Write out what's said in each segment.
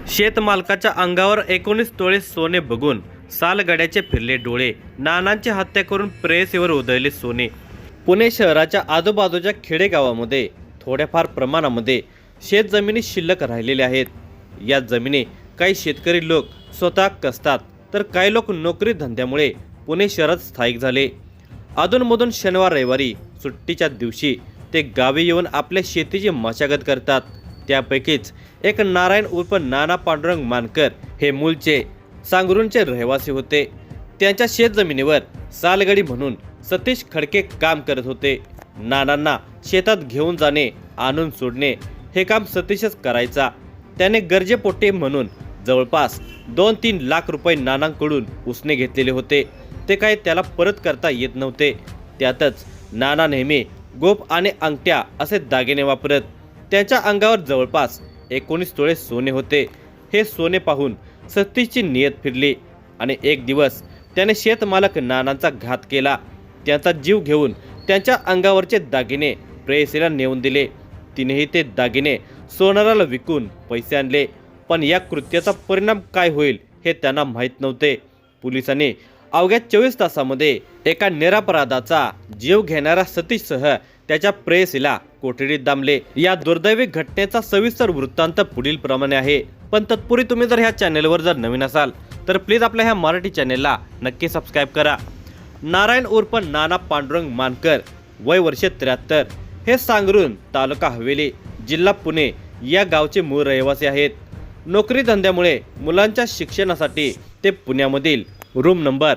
शेतमालकाच्या अंगावर 19 तोळे सोने बघून सालगड्याचे फिरले डोळे। नानांची हत्या करून प्रेयसीवर उधळले सोने। पुणे शहराच्या आजूबाजूच्या खेडेगावामध्ये थोड्याफार प्रमाणामध्ये शेतजमिनी शिल्लक राहिलेल्या आहेत। या जमिनी काही शेतकरी लोक स्वतः कसतात, तर काही लोक नोकरी धंद्यामुळे पुणे शहरात स्थायिक झाले। अधूनमधून शनिवार रविवारी सुट्टीच्या दिवशी ते गावी येऊन आपल्या शेतीची मशागत करतात। त्यापैकीच एक नारायण उर्फ नाना पांडुरंग मानकर हे मूळचे सांगरूनचे रहिवासी होते। त्यांच्या शेतजमिनीवर सालगडी म्हणून सतीश खडके काम करत होते। नानांना शेतात घेऊन जाणे, आणून सोडणे हे काम सतीशच करायचा। त्याने गरजेपोटी म्हणून जवळपास 2-3 लाख रुपये नानांकडून उसने घेतलेले होते। ते काही त्याला परत करता येत नव्हते। त्यातच नाना नेहमी गोप आणि अंगठ्या असे दागिने वापरत। त्याच्या अंगावर जवळपास 19 तोळे सोने होते। हे सोने पाहून सतीशची नियत फिरली आणि एक दिवस त्याने शेतमालक नानांचा घात केला। त्यांचा जीव घेऊन त्यांच्या अंगावरचे दागिने प्रेयसीला नेऊन दिले। तिनेही ते दागिने सोनाराला विकून पैसे आणले, पण या कृत्याचा परिणाम काय होईल हे त्यांना माहीत नव्हते। पोलिसांनी अवघ्या 24 तासामध्ये एका निरपराधाचा जीव घेणाऱ्या सतीशसह त्याच्या प्रेयसीला कोठडीत डांबले। या दुर्दैवी घटनेचा सविस्तर वृत्तांत पुढील प्रमाणे आहे। पण तत्पूर्वी तुम्ही जर ह्या चॅनलवर जर नवीन असाल तर प्लीज आपल्या ह्या मराठी चॅनलला नक्की सबस्क्राईब करा। नारायण उर्फ नाना पांडुरंग मानकर, वय वर्ष 73, हे सांगरून तालुका हवेली, जिल्हा पुणे या गावचे मूळ रहिवासी आहेत। नोकरी धंद्यामुळे मुलांच्या शिक्षणासाठी ते पुण्यामधील room number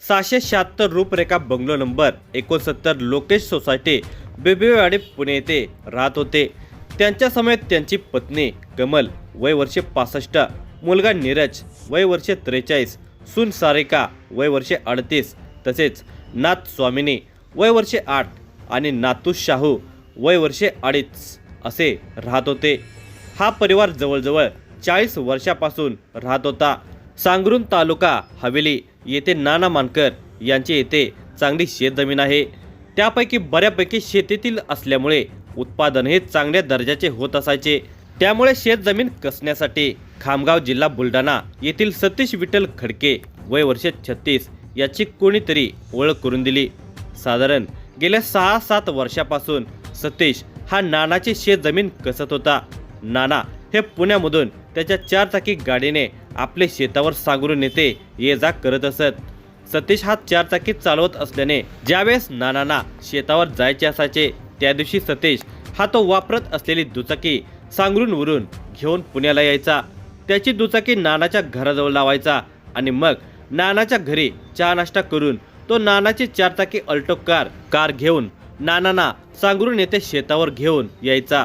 676 Ruprekha bungalow number 69 Lokesh society Bebiwadi Pune येथे राहत होते। त्यांच्या समेत त्यांची पत्नी कमल, वय वर्ष 65, मुलगा नीरज, वय वर्ष 43, सून सारिका, वय वर्ष 38, तसेच नात स्वामिनी, वय वर्ष 8 आणि नातू शाहू, वय वर्ष 2.5 असे राहत होते। हा परिवार जवळजवळ 40 वर्षापासून राहत होता। सांगरून तालुका हवेली येथे नाना मानकर यांचे येथे चांगली शेतजमीन आहे। त्यापैकी बऱ्यापैकी शेतीतील असल्यामुळे उत्पादनही चांगल्या दर्जाचे होत असायचे। त्यामुळे शेतजमीन कसण्यासाठी खामगाव, जिल्हा बुलढाणा येथील सतीश विठ्ठल खडके, वय वर्ष 36 याची कोणीतरी ओळख करून दिली। साधारण गेल्या 6-7 वर्षापासून सतीश हा नानाची शेतजमीन कसत होता। नाना हे पुण्यामधून त्याच्या 4 चाकी गाडीने आपले शेतावर सांगरून येथे ये जा करत असत। सतीश हा 4 चाकी चालवत असल्याने ज्यावेळेस नानांना शेतावर जायचे असायचे त्या दिवशी सतीश हा तो वापरत असलेली दुचाकी सांगरूनवरून घेऊन पुण्याला यायचा। त्याची दुचाकी नानाच्या घराजवळ लावायचा आणि मग नानाच्या घरी चहा नाश्ता करून तो नानाची 4 चाकी अल्टो कार घेऊन नानांना सांगरून येथे शेतावर घेऊन यायचा।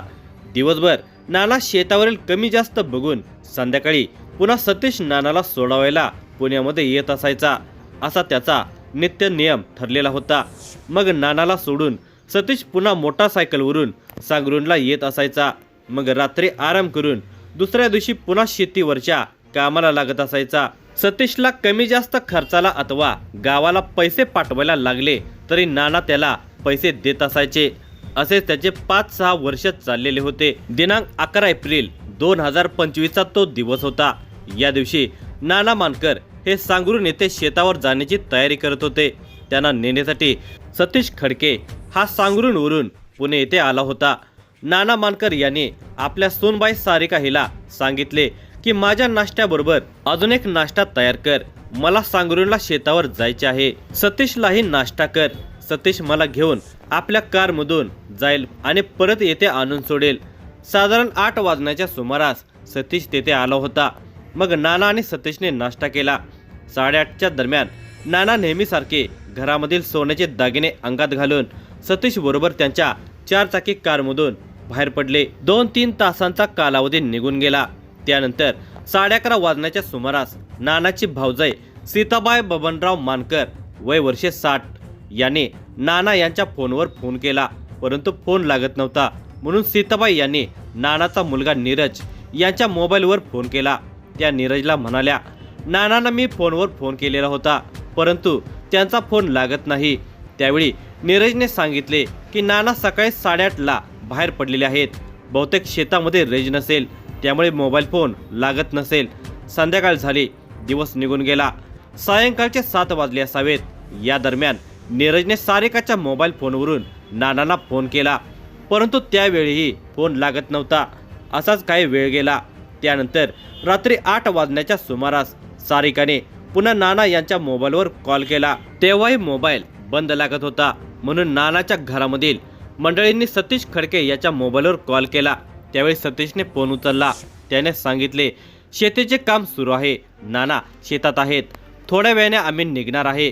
दिवसभर नाना शेतावरील कमी जास्त बघून संध्याकाळी पुन्हा सतीश नानाला सोडवायला पुण्यामध्ये येत असायचा। असा त्याचा नित्य नियम ठरलेला होता। मग नानाला सोडून सतीश पुन्हा मोटारसायकलवरून सांगरूनला येत असायचा। मग रात्री आराम करून दुसऱ्या दिवशी पुन्हा शेतीवरच्या कामाला लागत असायचा। सतीशला कमी जास्त खर्चाला अथवा गावाला पैसे पाठवायला लागले तरी नाना त्याला पैसे देत असायचे। असे त्याचे 5-6 वर्ष चाललेले होते। दिनांक 11 एप्रिल 2025 चा तो दिवस होता। या दिवशी नाना मानकर हे सांगरून येथे शेतावर जाण्याची तयारी करत होते। त्यांना नेण्यासाठी सतीश खडके हा सांगरूनवरून पुणे येथे आला होता। नाना मानकर यांनी आपल्या सूनबाई सारिका हिला सांगितले की माझ्या नाश्त्याबरोबर अजून एक नाश्ता तयार कर, मला सांगरूनला शेतावर जायचे आहे। सतीशलाही नाश्ता कर। सतीश मला घेऊन आपल्या कारमधून जाईल आणि परत येथे आणून सोडेल। साधारण 8 वाजण्याच्या सुमारास सतीश तेथे आला होता। मग नाना आणि सतीशने नाश्ता केला। 8:30च्या दरम्यान नाना नेहमीसारखे घरामधील सोन्याचे दागिने अंगात घालून सतीश बरोबर त्यांच्या 4 चाकी कारमधून बाहेर पडले। 2-3 तासांचा कालावधी निघून गेला। त्यानंतर 11:30 वाजण्याच्या सुमारास नानाची भावजाई सीताबाई बबनराव मानकर, वय वर्ष 60 यांनी नाना यांच्या फोनवर फोन केला, परंतु फोन लागत नव्हता। म्हणून सीताबाई यांनी नानाचा मुलगा नीरज यांच्या मोबाईलवर फोन केला। त्या नीरजला म्हणाल्या, नानांना मी फोनवर फोन केलेला होता, परंतु त्यांचा फोन लागत नाही। त्यावेळी नीरजने सांगितले की नाना सकाळी 8:30ला बाहेर पडलेले आहेत, बहुतेक शेतामध्ये रेंज नसेल। त्यामुळे मोबाईल फोन लागत नसेल. संध्याकाळ झाली, दिवस निघून गेला. सायंकाळचे 7 वाजले असावेत. या दरम्यान नीरजने सारिकाच्या मोबाईल फोनवरून नानांना फोन केला, परंतु त्यावेळीही फोन लागत नव्हता. असाच काही वेळ गेला. त्यानंतर रात्री 8 वाजण्याच्या सुमारास सारिकाने पुन्हा नाना यांच्या मोबाईलवर कॉल केला. तेव्हाही मोबाईल बंद लागत होता. म्हणून नानाच्या घरामधील मंडळींनी सतीश खडके याच्या मोबाईलवर कॉल केला. त्यावेळी सतीशने फोन उचलला. त्याने सांगितले, शेतीचे काम सुरू आहे, नाना शेतात आहेत, थोड्या वेळाने आम्ही निघणार आहे.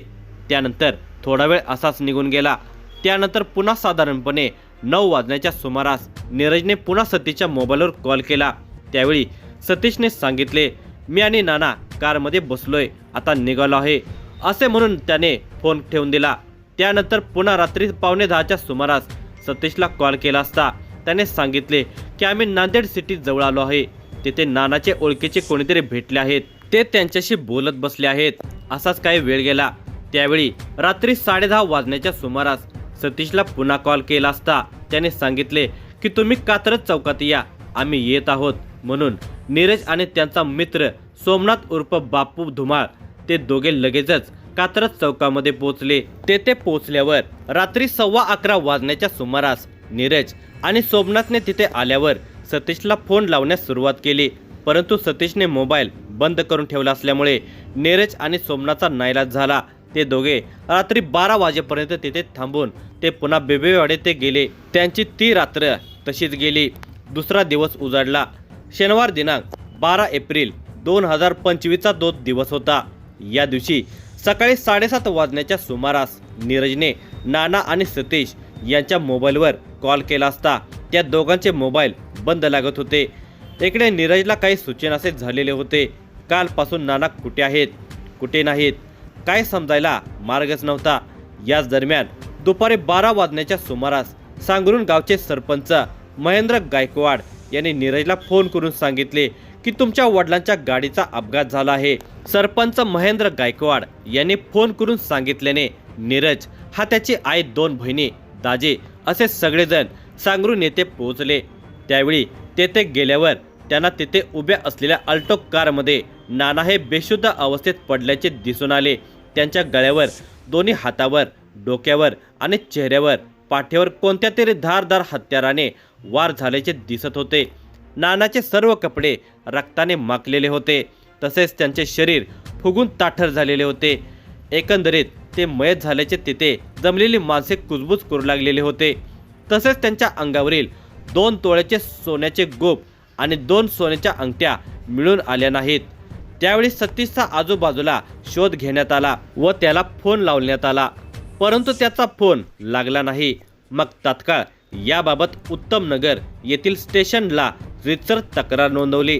त्यानंतर थोडा वेळ असाच निघून गेला. त्यानंतर पुन्हा साधारणपणे 9 वाजण्याच्या सुमारास नीरजने पुन्हा सतीशच्या मोबाईलवर कॉल केला. त्यावेळी सतीशने सांगितले, मी आणि नाना कारमध्ये बसलोय, आता निघालो आहे, असे म्हणून त्याने फोन ठेवून दिला. त्यानंतर पुन्हा रात्री 9:15च्या सुमारास सतीशला कॉल केला असता त्याने सांगितले की आम्ही नांदेड सिटी जवळ आलो आहे, तिथे नानाचे ओळखीचे कोणीतरी भेटले आहेत, ते त्यांच्याशी बोलत बसले आहेत. असाच काही वेळ गेला. त्यावेळी रात्री 10:30 वाजण्याच्या सुमारास सतीशला पुन्हा कॉल केला असता त्याने सांगितले की तुम्ही कात्रज चौकात या, आम्ही येत आहोत. म्हणून नीरज आणि त्यांचा मित्र सोमनाथ उर्फ बापू धुमाळ ते दोघे लगेचच कात्रज चौकामध्ये पोहोचले. तेथे पोहोचल्यावर रात्री 11:15 वाजण्याच्या सुमारास नीरज आणि सोमनाथने तिथे आल्यावर सतीशला फोन लावण्यास सुरुवात केली, परंतु सतीशने मोबाईल बंद करून ठेवला असल्यामुळे नीरज आणि सोमनाथचा नाईलाज झाला. ते दोघे रात्री 12 वाजेपर्यंत तिथे थांबून ते पुन्हा बेबेवाडे ते गेले. त्यांची ती रात्र तशीच गेली. दुसरा दिवस उजाडला. शनिवार दिनांक 12 एप्रिल 2025चा तो दिवस होता. या दिवशी सकाळी 7:30 वाजण्याच्या सुमारास नीरजने नाना आणि सतीश यांच्या मोबाईलवर कॉल केला असता त्या दोघांचे मोबाईल बंद लागत होते. इकडे नीरजला काही सूचनासे झालेले होते. कालपासून नाना कुठे आहेत, कुठे नाहीत, काय समजायला मार्गच नव्हता. याच दरम्यान दुपारी 12 वाजण्याच्या सुमारास सांगरुण गावचे सरपंच महेंद्र गायकवाड यांनी नीरजला फोन करून सांगितले की तुमच्या वडिलांच्या गाडीचा अपघात झाला आहे. सरपंच महेंद्र गायकवाड यांनी फोन करून सांगितल्याने नीरज हा त्याची आई, 2 बहिणी, दाजे असे सगळेजण सांगरुण येथे पोहोचले. त्यावेळी तेथे गेल्यावर त्यांना तिथे उभ्या असलेल्या अल्टो कारमध्ये नाना हे बेशुद्ध अवस्थेत पडल्याचे दिसून आले. त्यांच्या गळ्यावर, दोन्ही हातावर, डोक्यावर आणि चेहऱ्यावर, पाठीवर कोणत्या तरी धारदार हत्याराने वार झाल्याचे दिसत होते. नानाचे सर्व कपडे रक्ताने माखलेले होते, तसेच त्यांचे शरीर फुगून ताठर झालेले होते. एकंदरीत ते मयत झाल्याचे तिथे जमलेली माणसे कुजबूज करू लागलेले होते. तसेच त्यांच्या अंगावरील 2 तोळ्याचे सोन्याचे गोप आणि 2 सोन्याच्या अंगठ्या मिळून आल्या नाहीत. त्यावेळी सतीशचा आजूबाजूला शोध घेण्यात आला व त्याला फोन लावण्यात आला, परंतु त्याचा फोन लागला नाही. मग तात्काळ याबाबत उत्तमनगर येथील स्टेशनला रीतसर तक्रार नोंदवली.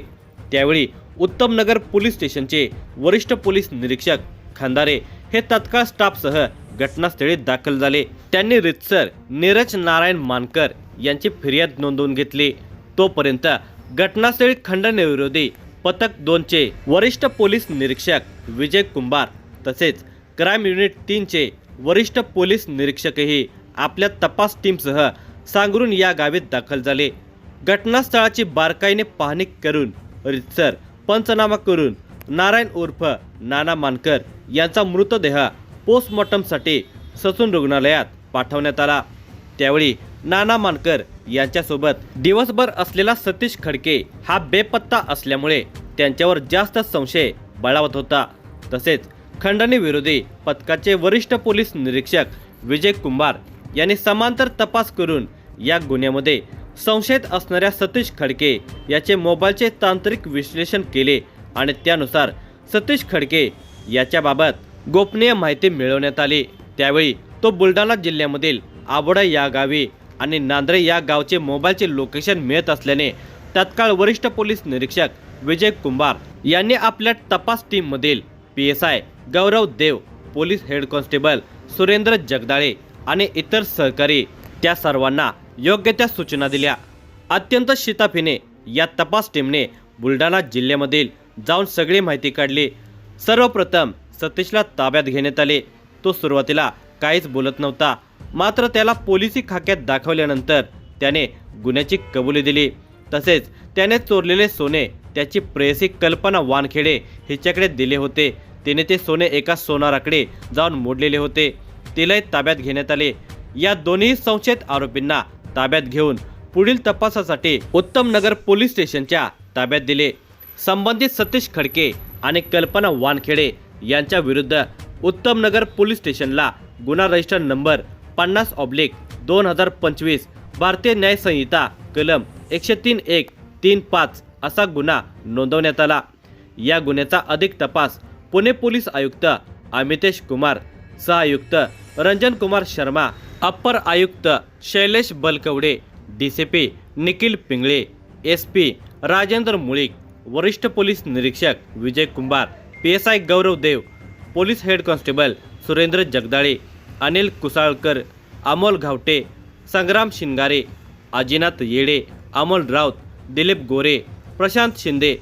त्यावेळी उत्तमनगर पोलीस स्टेशनचे वरिष्ठ पोलीस निरीक्षक खंदारे हे तत्काळ स्टाफसह घटनास्थळी दाखल झाले. त्यांनी रीतसर नीरज नारायण मानकर यांची फिर्याद नोंदवून घेतली. तोपर्यंत घटनास्थळी खंडणीविरोधी पथक 2चे वरिष्ठ पोलीस निरीक्षक विजय कुंभार तसेच क्राईम युनिट 3चे वरिष्ठ पोलीस निरीक्षकही आपल्या तपास टीमसह सांगरुण या गावी दाखल झाले. घटनास्थळाची बारकाईने पाहणी करून रीतसर पंचनामा करून नारायण उर्फ नाना मानकर यांचा मृतदेह पोस्टमॉर्टमसाठी ससून रुग्णालयात पाठवण्यात आला. त्यावेळी नाना मानकर यांच्यासोबत दिवसभर असलेला सतीश खडके हा बेपत्ता असल्यामुळे त्यांच्यावर जास्त संशय बळावत होता. तसेच खंडणी विरोधी पथकाचे वरिष्ठ पोलीस निरीक्षक विजय कुंभार यांनी समांतर तपास करून या गुन्ह्यामध्ये संशयित असणाऱ्या सतीश खडके याचे मोबाईलचे तांत्रिक विश्लेषण केले आणि त्यानुसार सतीश खडके याच्याबाबत गोपनीय माहिती मिळवण्यात आली. त्यावेळी तो बुलढाणा जिल्ह्यामधील आबोडा या गावी आणि नांद्रे या गावचे मोबाईलचे लोकेशन मिळत असल्याने तत्काळ वरिष्ठ पोलीस निरीक्षक विजय कुंभार यांनी आपल्या तपास टीममधील PSI Gaurav Dev, police head constable Surendra Jagdale आणि इतर सहकारी त्या सर्वांना योग्य त्या सूचना दिल्या. अत्यंत शिताफीने या तपास टीमने बुलढाणा जिल्ह्यामधील जाऊन सगळी माहिती काढली. सर्वप्रथम सतीशला ताब्यात घेण्यात आले. तो सुरुवातीला काहीच बोलत नव्हता, मात्र त्याला पोलिसी खाक्यात दाखवल्यानंतर त्याने गुन्ह्याची कबुली दिली. तसेच त्याने चोरलेले सोने त्याची प्रेयसी कल्पना वानखेडे हिच्याकडे दिले होते। तिने ते सोने एका सोनाराकडे जाऊन मोडलेले होते। तिलाही ताब्यात घेण्यात आले। या दोन्ही संशयित आरोपींना ताब्यात घेऊन पुढील तपासासाठी उत्तमनगर पोलीस स्टेशनच्या ताब्यात दिले। संबंधित सतीश खडके आणि कल्पना वानखेडे यांच्या विरुद्ध उत्तमनगर पोलीस स्टेशनला गुन्हा रजिस्टर नंबर 50/2025 भारतीय न्याय संहिता कलम 103(1)(3)(5) असा गुन्हा नोंदवण्यात आला। या गुन्ह्याचा अधिक तपास पुणे पोलीस आयुक्त अमितेश कुमार, सहआयुक्त रंजन कुमार शर्मा, अप्पर आयुक्त शैलेश बलकवडे, DCP निखिल पिंगळे, SP राजेंद्र मुळीक, वरिष्ठ पोलीस निरीक्षक Vijay Kumbhar, PSI Gaurav Dev, police head constable Surendra Jagdale, Anil Kusalkar, Amol Ghavate, Sangram Shingare, Ajinath Yede, Amol Raut, Dilip Gore, Prashant Shinde,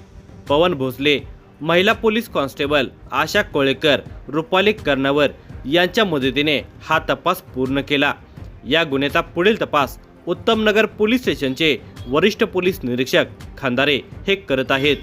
Pawan Bhosale, महिला पोलीस कॉन्स्टेबल आशा कोळेकर, रुपाली कर्णावर यांच्या मदतीने हा तपास पूर्ण केला। या गुन्ह्याचा पुढील तपास उत्तमनगर पोलीस स्टेशनचे वरिष्ठ पोलीस निरीक्षक खंदारे हे करत आहेत।